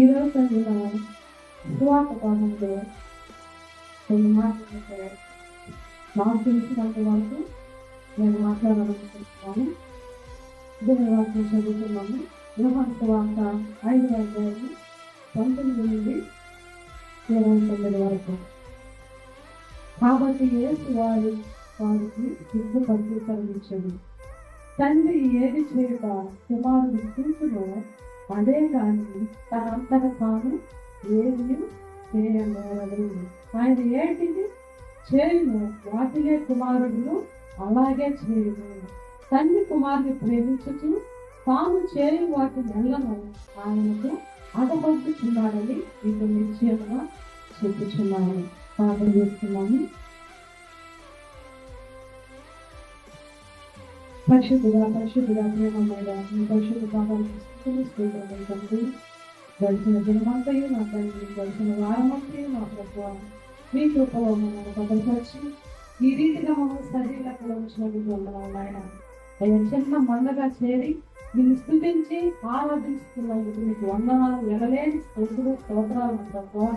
ఈరోజు సువార్త భాగంలో కొన్ని మాట్లాడితే నాకు తెలిసినంత వరకు నేను మాట్లాడాలనుకుంటున్నాను. దేవుని వాక్యం చదువుతున్నాము. యోహాను సువార్త 5వ అధ్యాయం 19 నుండి 29 వరకు. కాబట్టి యేసు వారికి సిద్ధపరిచాడు. తండ్రి ఏది చేయుట కుమారుడు చూపునో అదే కానీ తనంతట తాను ఏది చేయలేరు. ఆయన ఏటిది చేయును వాటినే కుమారుడు అలాగే చేయును. తండ్రి కుమారుని ప్రేమించుచు తాను చేయు వాటి నెలను ఆయనకు అడగొట్టుచున్నాడని మీకు నిశ్చయంగా చెప్పుచున్నాను. ప్రార్థన చేస్తున్నాను. పరిశుద్ధుగా ప్రేమమైన మీ పరిశుద్ధ భావాలు తండ్రి, గడిచిన దినమంతయు నా తండ్రి, గడిచిన వారమంతయు నా ప్రభువా మీ కృపలో మమ్మల్ని భద్రపరిచి ఈ రీతిగా మమ్మల్ని సజీలకులో ఉంచినందుకు వందనాలు నాయన. అయ్యా చిన్న మందగా చేరి నిన్ను స్తుతించి ఆరాధిస్తున్నందుకు మీకు వందనాలు, ఎనలేని స్తోత్రాలు ప్రభువా.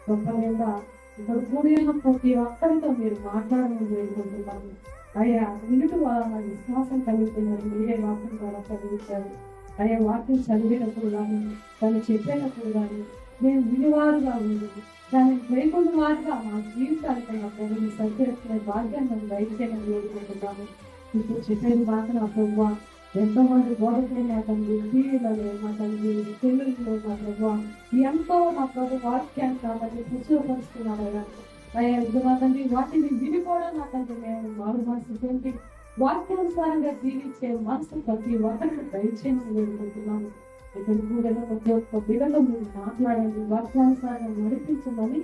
గొప్పగా ఇక్కడ కూడి ఉన్న ప్రతి ఒక్కరితో మీరు మాట్లాడమని వేడుకుంటున్నాను. అయ్యా వినుట వలన విశ్వాసం కలుగుతుందని మీరే వాక్యం ద్వారా చదివించారు. అయ్యా వాక్యం చదివినప్పుడు కానీ దాన్ని చెప్పేటప్పుడు కానీ మేము వినివారుగా ఉంది, దాన్ని లేకుండా వారుగా మా జీవితాలకైనా మీ సరిచేస్తున్న భాగ్యాన్ని దయచేయమని వేడుకుంటున్నాను. ఇప్పుడు చెప్పేది మాట నా ప్రభువా, ఎంతోమంది బోధకులు మా తండ్రి, టీవీలలో మా తండ్రి, తెలుగులో మా ప్రభువా ఎంతో మా ప్రభు వాక్యాన్ని కాబట్టి పుస్తకపరుస్తున్నారు. అయ్యా ఇదిగో తండ్రి, వాటిని వినిపోవడం నా తండ్రి మేము మారు మనసు పెంచి వాక్యానుసారంగా జీవించే మనసు ప్రతి ఒక్కరికి దయచేయమని వేడుకుంటున్నాను. ఇక్కడ కూడా ప్రతి ఒక్క బిడ్డలో మీరు మాట్లాడండి, వాక్యానుసారంగా నడిపించమని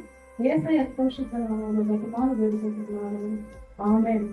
యేసయ్య పరిశుద్ధ నామములో బతిమాలు వేడుకుంటున్నాను. ఆమేన్.